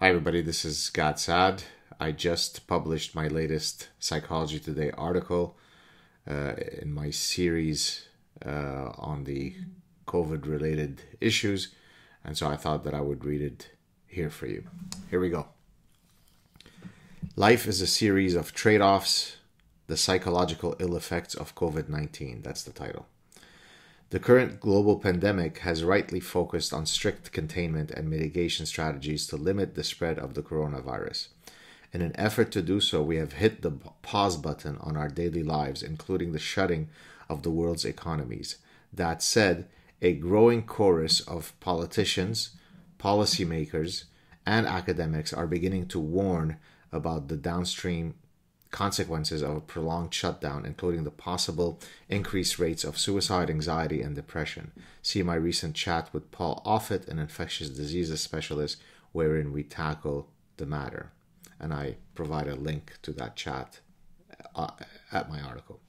Hi everybody, this is SAAD. I just published my latest Psychology Today article in my series on the COVID-related issues, and so I thought that I would read it here for you. Here we go. Life is a series of trade-offs, the psychological ill effects of COVID-19. That's the title. The current global pandemic has rightly focused on strict containment and mitigation strategies to limit the spread of the coronavirus. In an effort to do so, we have hit the pause button on our daily lives, including the shutting of the world's economies. That said, a growing chorus of politicians, policymakers, and academics are beginning to warn about the downstream consequences of a prolonged shutdown, including the possible increased rates of suicide, anxiety, and depression. See my recent chat with Paul Offit, an infectious diseases specialist, wherein we tackle the matter. And I provide a link to that chat at my article.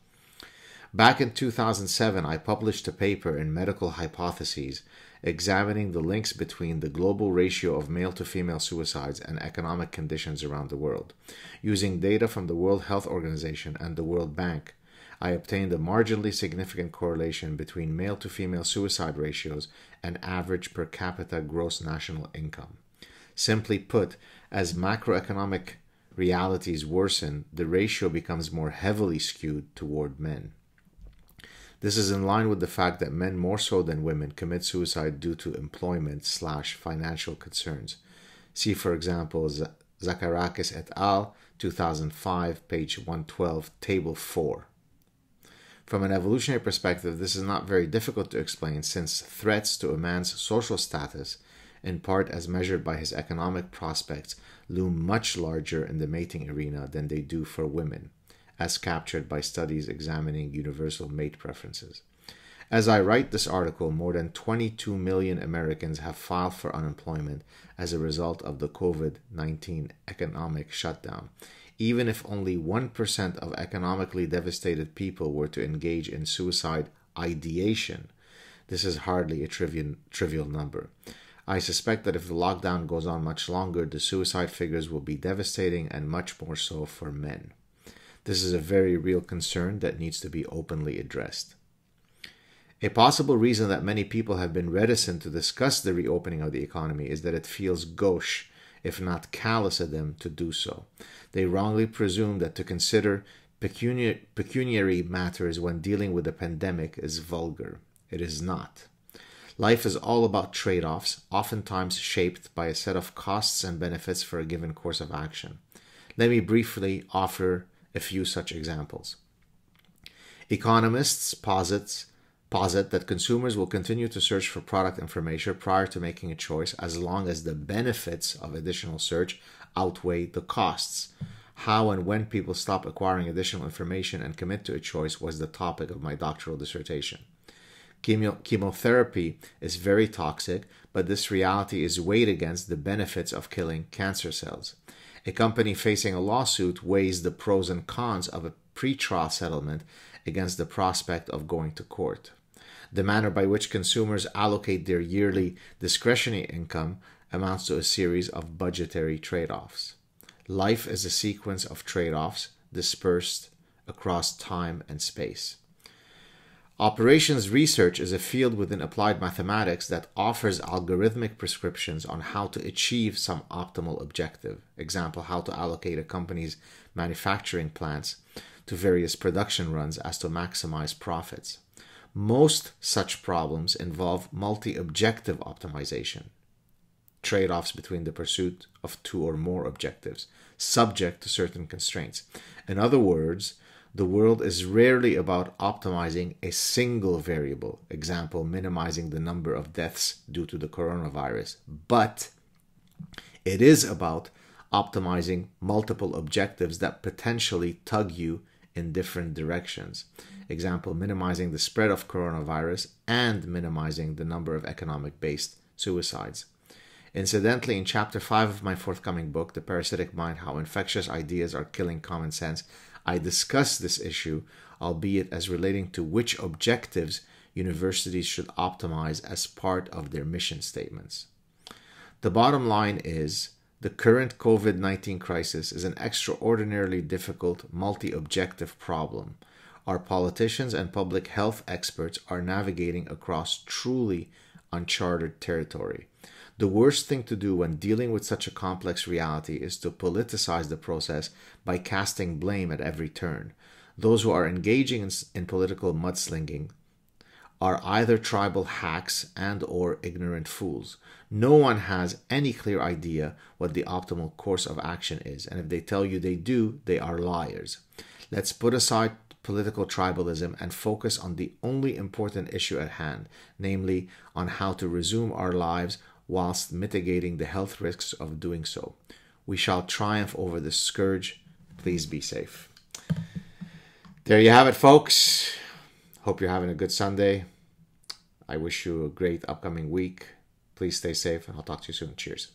Back in 2007, I published a paper in Medical Hypotheses examining the links between the global ratio of male to female suicides and economic conditions around the world. Using data from the World Health Organization and the World Bank, I obtained a marginally significant correlation between male to female suicide ratios and average per capita gross national income. Simply put, as macroeconomic realities worsen, the ratio becomes more heavily skewed toward men. This is in line with the fact that men more so than women commit suicide due to employment/financial concerns. See, for example, Zacharakis et al., 2005, page 112, table 4. From an evolutionary perspective, this is not very difficult to explain, since threats to a man's social status, in part as measured by his economic prospects, loom much larger in the mating arena than they do for women, as captured by studies examining universal mate preferences. As I write this article, more than 22 million Americans have filed for unemployment as a result of the COVID-19 economic shutdown. Even if only 1% of economically devastated people were to engage in suicide ideation, this is hardly a trivial number. I suspect that if the lockdown goes on much longer, the suicide figures will be devastating, and much more so for men. This is a very real concern that needs to be openly addressed. A possible reason that many people have been reticent to discuss the reopening of the economy is that it feels gauche, if not callous of them, to do so. They wrongly presume that to consider pecuniary matters when dealing with a pandemic is vulgar. It is not. Life is all about trade-offs, oftentimes shaped by a set of costs and benefits for a given course of action. Let me briefly offer a few such examples. Economists posit that consumers will continue to search for product information prior to making a choice as long as the benefits of additional search outweigh the costs. How and when people stop acquiring additional information and commit to a choice was the topic of my doctoral dissertation. Chemotherapy is very toxic, but this reality is weighed against the benefits of killing cancer cells. A company facing a lawsuit weighs the pros and cons of a pre-trial settlement against the prospect of going to court. The manner by which consumers allocate their yearly discretionary income amounts to a series of budgetary trade-offs. Life is a sequence of trade-offs dispersed across time and space. Operations research is a field within applied mathematics that offers algorithmic prescriptions on how to achieve some optimal objective. Example, how to allocate a company's manufacturing plants to various production runs as to maximize profits. Most such problems involve multi-objective optimization, trade-offs between the pursuit of two or more objectives, subject to certain constraints. In other words, the world is rarely about optimizing a single variable, example, minimizing the number of deaths due to the coronavirus, but it is about optimizing multiple objectives that potentially tug you in different directions. Example, minimizing the spread of coronavirus and minimizing the number of economic-based suicides. Incidentally, in Chapter 5 of my forthcoming book, The Parasitic Mind, How Infectious Ideas Are Killing Common Sense, I discuss this issue, albeit as relating to which objectives universities should optimize as part of their mission statements. The bottom line is The current COVID-19 crisis is an extraordinarily difficult, multi-objective problem. Our politicians and public health experts are navigating across truly uncharted territory. The worst thing to do when dealing with such a complex reality is to politicize the process by casting blame at every turn. Those who are engaging in political mudslinging are either tribal hacks and or ignorant fools. No one has any clear idea what the optimal course of action is, and if they tell you they do, they are liars. Let's put aside political tribalism and focus on the only important issue at hand, namely on how to resume our lives whilst mitigating the health risks of doing so. We shall triumph over this scourge. Please be safe. There you have it, folks. Hope you're having a good Sunday. I wish you a great upcoming week. Please stay safe, and I'll talk to you soon. Cheers.